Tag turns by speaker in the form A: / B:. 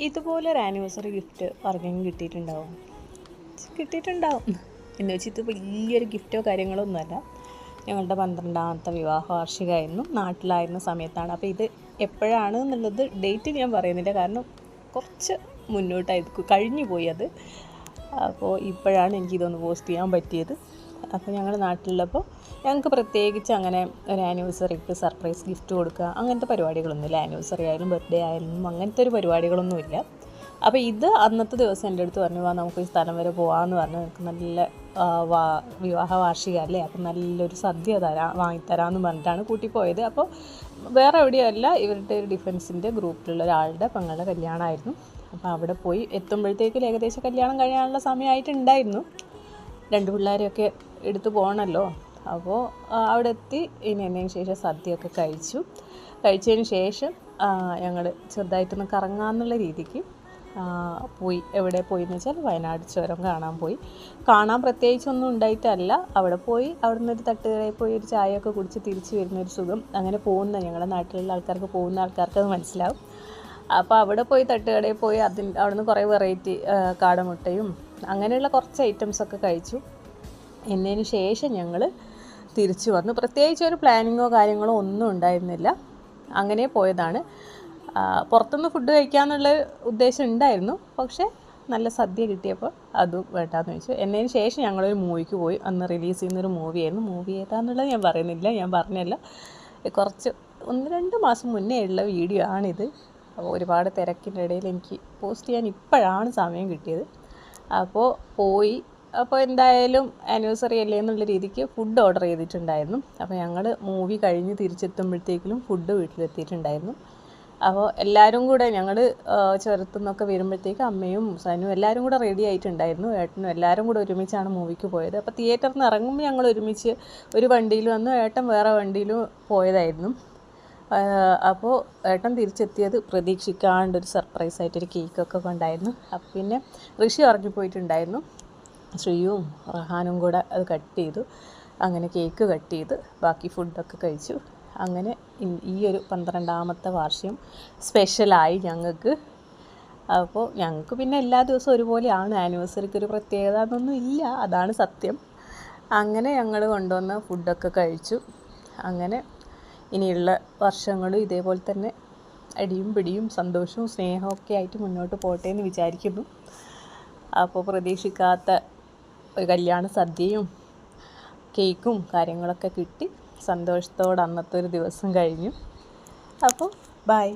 A: ഇതുപോലൊരു anniversary gift ആർക്കെങ്കിലും കിട്ടിയിട്ടുണ്ടാവും എന്ന് വെച്ച് ഇത് വലിയൊരു ഗിഫ്റ്റോ കാര്യങ്ങളോ ഒന്നുമല്ല. ഞങ്ങളുടെ 12ാമത്തെ വിവാഹ വാർഷികമായിരുന്നു, നാട്ടിലായിരുന്ന സമയത്താണ്. അപ്പോൾ ഇത് എപ്പോഴാണ് എന്നുള്ളത് ഡേറ്റ് ഞാൻ പറയുന്നില്ല, കാരണം കുറച്ച് മുന്നോട്ടായി കഴിഞ്ഞു പോയി അത്. അപ്പോൾ ഇപ്പോഴാണ് എനിക്കിതൊന്ന് പോസ്റ്റ് ചെയ്യാൻ പറ്റിയത്. അപ്പോൾ ഞങ്ങൾ നാട്ടിലുള്ളപ്പോൾ ഞങ്ങൾക്ക് പ്രത്യേകിച്ച് അങ്ങനെ ഒരു ആനിവേഴ്സറിക്ക് സർപ്രൈസ് ഗിഫ്റ്റ് കൊടുക്കുക അങ്ങനത്തെ പരിപാടികളൊന്നുമില്ല. ആനിവേഴ്സറി ആയാലും ബർത്ത്ഡേ ആയാലും അങ്ങനത്തെ ഒരു പരിപാടികളൊന്നുമില്ല. അപ്പോൾ ഇത് അന്നത്തെ ദിവസം എൻ്റെ അടുത്ത് പറഞ്ഞു, നമുക്ക് ഈ സ്ഥലം വരെ പോകാമെന്ന് പറഞ്ഞു. നമുക്ക് നല്ല വിവാഹ വാർഷികമല്ലേ, അപ്പം നല്ലൊരു സദ്യ വാങ്ങിത്തരാമെന്ന് പറഞ്ഞിട്ടാണ് കൂട്ടിപ്പോയത്. അപ്പോൾ വേറെ എവിടെയല്ല, ഇവരുടെ ഒരു ഡിഫൻസിൻ്റെ ഗ്രൂപ്പിലുള്ള ഒരാളുടെ പെങ്ങളുടെ കല്യാണമായിരുന്നു. അപ്പോൾ അവിടെ പോയി എത്തുമ്പോഴത്തേക്കും ഏകദേശം കല്യാണം കഴിയാനുള്ള സമയമായിട്ടുണ്ടായിരുന്നു. 2 പിള്ളേരെയൊക്കെ എടുത്ത് പോകണമല്ലോ. അപ്പോൾ അവിടെ എത്തി. ഇനി എന്നതിന് ശേഷം സദ്യയൊക്കെ കഴിച്ചതിന് ശേഷം ഞങ്ങൾ ചെറുതായിട്ടൊന്ന് കറങ്ങാമെന്നുള്ള രീതിക്ക് പോയി. എവിടെ പോയി എന്ന് വെച്ചാൽ വയനാട് ചുരം കാണാൻ പ്രത്യേകിച്ചൊന്നും ഉണ്ടായിട്ടല്ല. അവിടെ പോയി അവിടെ നിന്നൊരു തട്ടുകടയിൽ പോയി ഒരു ചായയൊക്കെ കുടിച്ച് തിരിച്ച് വരുന്നൊരു സുഖം. അങ്ങനെ ഞങ്ങളുടെ നാട്ടിലുള്ള പോകുന്ന ആൾക്കാർക്ക് അത് മനസ്സിലാവും. അപ്പോൾ അവിടെ പോയി തട്ടുകടയിൽ പോയി അവിടെ നിന്ന് കുറേ വെറൈറ്റി കാടമുട്ടയും അങ്ങനെയുള്ള കുറച്ച് ഐറ്റംസൊക്കെ കഴിച്ചു. എന്നതിന് ശേഷം ഞങ്ങൾ തിരിച്ചു വന്നു. പ്രത്യേകിച്ച് ഒരു പ്ലാനിങ്ങോ കാര്യങ്ങളോ ഒന്നും ഉണ്ടായിരുന്നില്ല, അങ്ങനെ പോയതാണ്. പുറത്തുനിന്ന് ഫുഡ് കഴിക്കാമെന്നുള്ള ഉദ്ദേശം ഉണ്ടായിരുന്നു, പക്ഷേ നല്ല സദ്യ കിട്ടിയപ്പോൾ അതും വേണ്ടാന്ന് വെച്ചു. എന്നതിന് ശേഷം ഞങ്ങളൊരു മൂവിക്ക് പോയി. അന്ന് റിലീസ് ചെയ്യുന്നൊരു മൂവിയായിരുന്നു. മൂവി ഏതാണെന്നുള്ളത് ഞാൻ പറഞ്ഞല്ല. കുറച്ച് 1-2 മാസം മുന്നേ ഉള്ള വീഡിയോ ആണിത്. അപ്പോൾ ഒരുപാട് തിരക്കിൻ്റെ ഇടയിൽ എനിക്ക് പോസ്റ്റ് ചെയ്യാൻ ഇപ്പോഴാണ് സമയം കിട്ടിയത്. അപ്പോൾ എന്തായാലും ആനിവേഴ്സറി അല്ലേ എന്നുള്ള രീതിക്ക് ഫുഡ് ഓർഡർ ചെയ്തിട്ടുണ്ടായിരുന്നു. അപ്പോൾ ഞങ്ങൾ മൂവി കഴിഞ്ഞ് തിരിച്ചെത്തുമ്പോഴത്തേക്കും ഫുഡ് വീട്ടിലെത്തിയിട്ടുണ്ടായിരുന്നു. അപ്പോൾ എല്ലാവരും കൂടെ ഞങ്ങൾ ചുരത്തുനിന്നൊക്കെ വരുമ്പോഴത്തേക്കും അമ്മയും സനുവും എല്ലാവരും കൂടെ റെഡി ആയിട്ടുണ്ടായിരുന്നു. ഏട്ടനും എല്ലാവരും കൂടെ ഒരുമിച്ചാണ് മൂവിക്ക് പോയത്. അപ്പോൾ തിയേറ്ററിൽ നിന്ന് ഇറങ്ങുമ്പോൾ ഞങ്ങൾ ഒരുമിച്ച് ഒരു വണ്ടിയിൽ വന്നു, ഏട്ടൻ വേറെ വണ്ടിയിലും പോയതായിരുന്നു. അപ്പോൾ ഏട്ടൻ തിരിച്ചെത്തിയത് പ്രതീക്ഷിക്കാണ്ടൊരു സർപ്രൈസായിട്ടൊരു കേക്കൊക്കെ കൊണ്ടായിരുന്നു. അപ്പം പിന്നെ ഋഷി ഉറങ്ങിപ്പോയിട്ടുണ്ടായിരുന്നു. ശ്രീയും റഹാനും കൂടെ അത് കട്ട് ചെയ്തു. അങ്ങനെ കേക്ക് കട്ട് ചെയ്ത് ബാക്കി ഫുഡൊക്കെ കഴിച്ചു. അങ്ങനെ ഈ ഒരു 12ാമത്തെ വാർഷികം സ്പെഷ്യലായി ഞങ്ങൾക്ക്. അപ്പോൾ ഞങ്ങൾക്ക് പിന്നെ എല്ലാ ദിവസവും ഒരുപോലെയാണ്, ആനിവേഴ്സറിക്ക് ഒരു പ്രത്യേകത എന്നൊന്നും ഇല്ല, അതാണ് സത്യം. അങ്ങനെ ഞങ്ങൾ കൊണ്ടുവന്ന ഫുഡൊക്കെ കഴിച്ചു. അങ്ങനെ ഇനിയുള്ള വർഷങ്ങളും ഇതേപോലെ തന്നെ അടിയും പിടിയും സന്തോഷവും സ്നേഹവും ഒക്കെ ആയിട്ട് മുന്നോട്ട് പോട്ടെ എന്ന് വിചാരിക്കുന്നു. അപ്പോൾ പ്രതീക്ഷിക്കാത്ത ഒരു കല്യാണ സദ്യയും കേക്കും കാര്യങ്ങളൊക്കെ കിട്ടി. സന്തോഷത്തോടെ അന്നത്തെ ഒരു ദിവസം കഴിഞ്ഞു. അപ്പോൾ ബൈ.